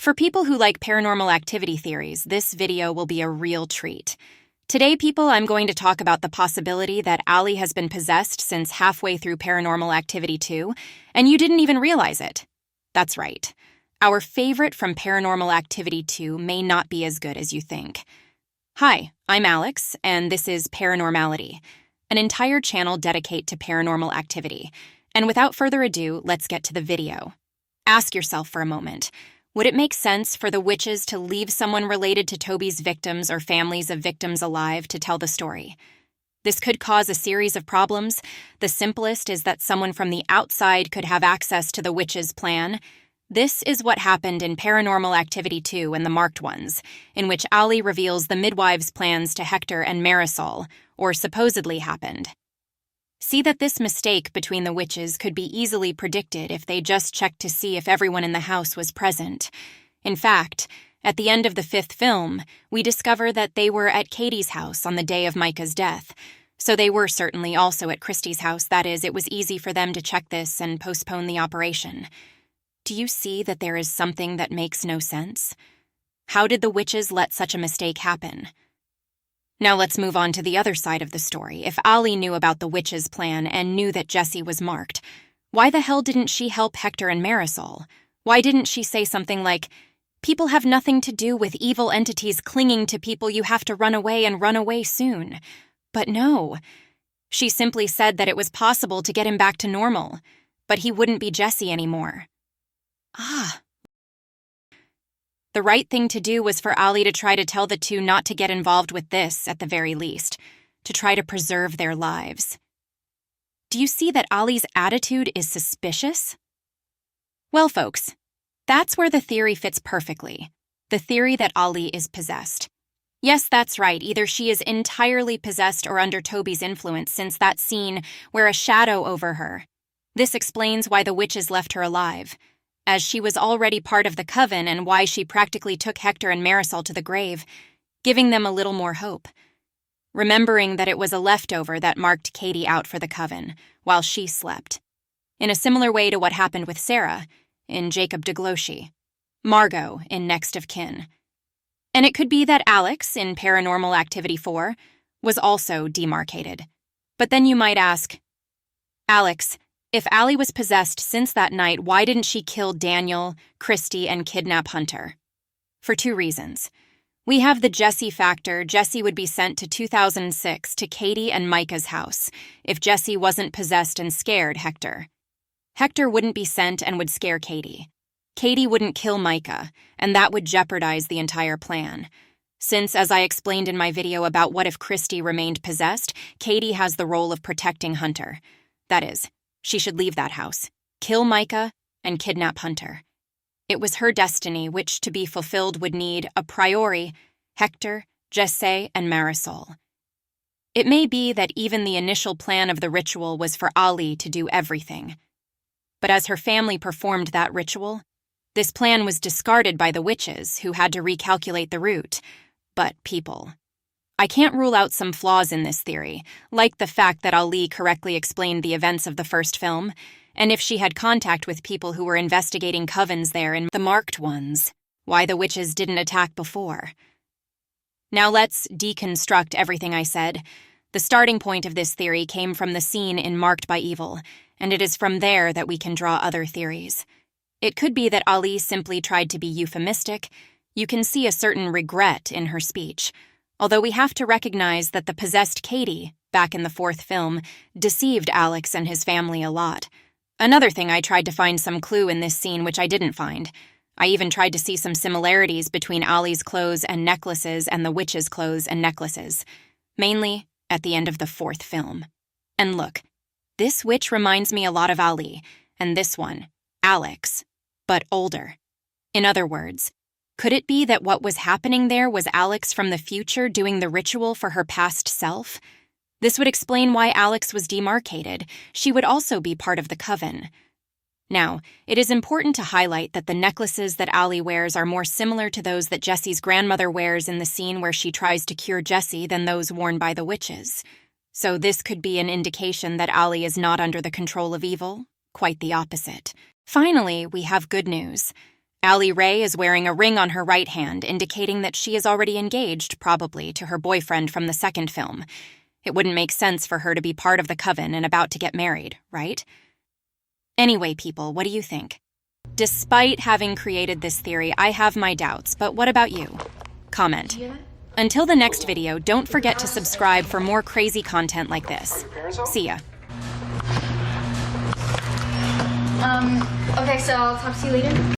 For people who like paranormal activity theories, this video will be a real treat. Today, people, I'm going to talk about the possibility that Allie has been possessed since halfway through Paranormal Activity 2, and you didn't even realize it. That's right. Our favorite from Paranormal Activity 2 may not be as good as you think. Hi, I'm Alex, and this is Paranormality, an entire channel dedicated to paranormal activity. And without further ado, let's get to the video. Ask yourself for a moment. Would it make sense for the witches to leave someone related to Toby's victims or families of victims alive to tell the story? This could cause a series of problems. The simplest is that someone from the outside could have access to the witches' plan. This is what happened in Paranormal Activity 2 and the Marked Ones, in which Allie reveals the midwives' plans to Hector and Marisol, or supposedly happened. See that this mistake between the witches could be easily predicted if they just checked to see if everyone in the house was present. In fact, at the end of the 5th film, we discover that they were at Katie's house on the day of Micah's death, so they were certainly also at Christy's house. That is, it was easy for them to check this and postpone the operation. Do you see that there is something that makes no sense? How did the witches let such a mistake happen? Now let's move on to the other side of the story. If Allie knew about the witches' plan and knew that Jesse was marked, why the hell didn't she help Hector and Marisol? Why didn't she say something like, "People have nothing to do with evil entities clinging to people. You have to run away and run away soon"? But no. She simply said that it was possible to get him back to normal, but he wouldn't be Jesse anymore. The right thing to do was for Allie to try to tell the two not to get involved with this, at the very least, to try to preserve their lives. Do you see that Allie's attitude is suspicious? Well, folks, that's where the theory fits perfectly. The theory that Allie is possessed. Yes, that's right, either she is entirely possessed or under Toby's influence since that scene where a shadow over her. This explains why the witches left her alive, as she was already part of the coven, and why she practically took Hector and Marisol to the grave, giving them a little more hope. Remembering that it was a leftover that marked Katie out for the coven, while she slept. In a similar way to what happened with Sarah, in Jacob DeGloshi, Margot in Next of Kin. And it could be that Alex, in Paranormal Activity 4, was also demarcated. But then you might ask, Alex, if Allie was possessed since that night, why didn't she kill Daniel, Christy, and kidnap Hunter? For 2 reasons. We have the Jesse factor. Jesse would be sent to 2006 to Katie and Micah's house if Jesse wasn't possessed and scared Hector. Hector wouldn't be sent and would scare Katie. Katie wouldn't kill Micah, and that would jeopardize the entire plan. Since, as I explained in my video about what if Christy remained possessed, Katie has the role of protecting Hunter. That is, she should leave that house, kill Micah, and kidnap Hunter. It was her destiny, which to be fulfilled would need, a priori, Hector, Jesse, and Marisol. It may be that even the initial plan of the ritual was for Allie to do everything. But as her family performed that ritual, this plan was discarded by the witches, who had to recalculate the route. But people. I can't rule out some flaws in this theory, like the fact that Allie correctly explained the events of the first film, and if she had contact with people who were investigating covens there in the Marked Ones, why the witches didn't attack before. Now let's deconstruct everything I said. The starting point of this theory came from the scene in Marked by Evil, and it is from there that we can draw other theories. It could be that Allie simply tried to be euphemistic. You can see a certain regret in her speech. Although we have to recognize that the possessed Katie, back in the 4th film, deceived Alex and his family a lot. Another thing, I tried to find some clue in this scene which I didn't find. I even tried to see some similarities between Allie's clothes and necklaces and the witch's clothes and necklaces. Mainly at the end of the 4th film. And look, this witch reminds me a lot of Allie, and this one, Alex, but older. In other words, could it be that what was happening there was Alex from the future doing the ritual for her past self? This would explain why Alex was demarcated. She would also be part of the coven. Now, it is important to highlight that the necklaces that Allie wears are more similar to those that Jesse's grandmother wears in the scene where she tries to cure Jesse than those worn by the witches. So this could be an indication that Allie is not under the control of evil. Quite the opposite. Finally, we have good news. Allie Ray is wearing a ring on her right hand, indicating that she is already engaged, probably, to her boyfriend from the second film. It wouldn't make sense for her to be part of the coven and about to get married, right? Anyway, people, what do you think? Despite having created this theory, I have my doubts, but what about you? Comment. Until the next video, don't forget to subscribe for more crazy content like this. See ya. Okay, so I'll talk to you later.